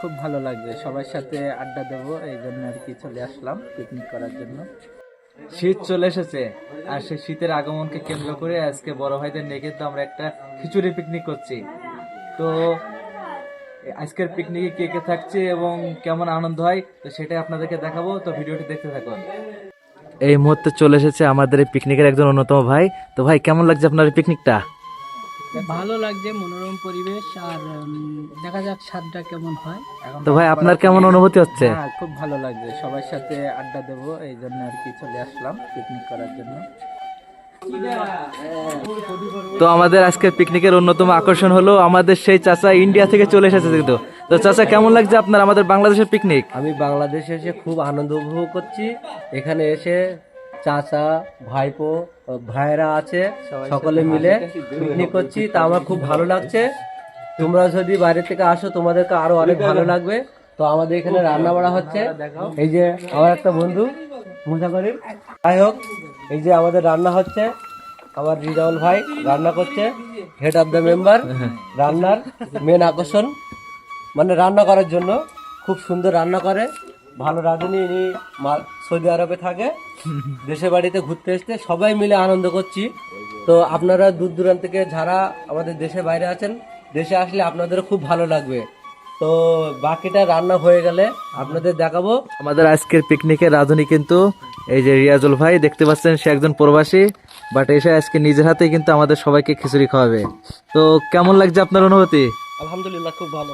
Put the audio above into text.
খুব ভালো লাগবে, সবার সাথে আড্ডা দেবো, এই জন্য আর কি চলে আসলাম পিকনিক করার জন্য। শীত চলে এসেছে, আর সেই শীতের আগমনকে কেন্দ্র করে আজকে বড় ভাইদের নিয়ে কিন্তু আমরা একটা খিচুড়ি পিকনিক করছি। তো আজকের পিকনিকে কে কে থাকছে এবং কেমন আনন্দ হয় তো সেটাই আপনাদেরকে দেখাবো, তো ভিডিওটি দেখতে থাকুন। এই মুহূর্তে চলে এসেছে আমাদের এই পিকনিকের একজন অন্যতম ভাই। তো ভাই, কেমন লাগছে আপনার এই পিকনিকটা? ভালো লাগছে, মনোরম পরিবেশ। আর দেখা যাক স্বাদটা কেমন হয়। তো ভাই, আপনার কেমন অনুভূতি হচ্ছে? হ্যাঁ, খুব ভালো লাগছে, সবার সাথে আড্ডা দেবো, এই জন্য আর কি চলে আসলাম পিকনিক করার জন্য। তো আমাদের আজকের পিকনিকের অন্যতম আকর্ষণ হলো আমাদের সেই চাচা ইন্ডিয়া থেকে চলে এসেছে কিন্তু। তো চাচা, কেমন লাগছে আপনার আমাদের বাংলাদেশের পিকনিক? আমি বাংলাদেশে এসে খুব আনন্দ উপভোগ করছি। এখানে এসে চাচা, ভাইপো, ভাইরা আছে, সকলে মিলে পিকনিক করছি, তা আমার খুব ভালো লাগছে। তোমরা যদি বাইরে থেকে আসো তোমাদেরকে আরো অনেক ভালো লাগবে। তো আমাদের এখানে রান্না বাড়া হচ্ছে, এই যে আমার একটা বন্ধু মুসাফরির, যাই হোক, এই যে আমাদের রান্না হচ্ছে, আমার রিজাউল ভাই রান্না করছে, হেড অফ দ্য মেম্বার, রান্নার মেন আকর্ষণ, মানে রান্না করার জন্য খুব সুন্দর রান্না করে, ভালো রাঁধুনি। ইনি সৌদি আরবে থাকে, দেশের বাড়িতে ঘুরতে এসতে সবাই মিলে আনন্দ করছি। তো আপনারা দূর দূরান্ত থেকে যারা আমাদের দেশের বাইরে আছেন, দেশে আসলে আপনাদেরও খুব ভালো লাগবে। তো বাকিটা রান্না হয়ে গেলে আপনাদের দেখাবো। আমাদের আজকের পিকনিকের রাঁধুনি কিন্তু এই যে রিয়াজুল ভাই, দেখতে পাচ্ছেন সে একজন প্রবাসী, বাট এসে আজকে নিজের হাতে কিন্তু আমাদের সবাইকে খিচুড়ি খাওয়াবে। তো কেমন লাগছে আপনার অনুভূতি? আলহামদুলিল্লাহ, খুব ভালো।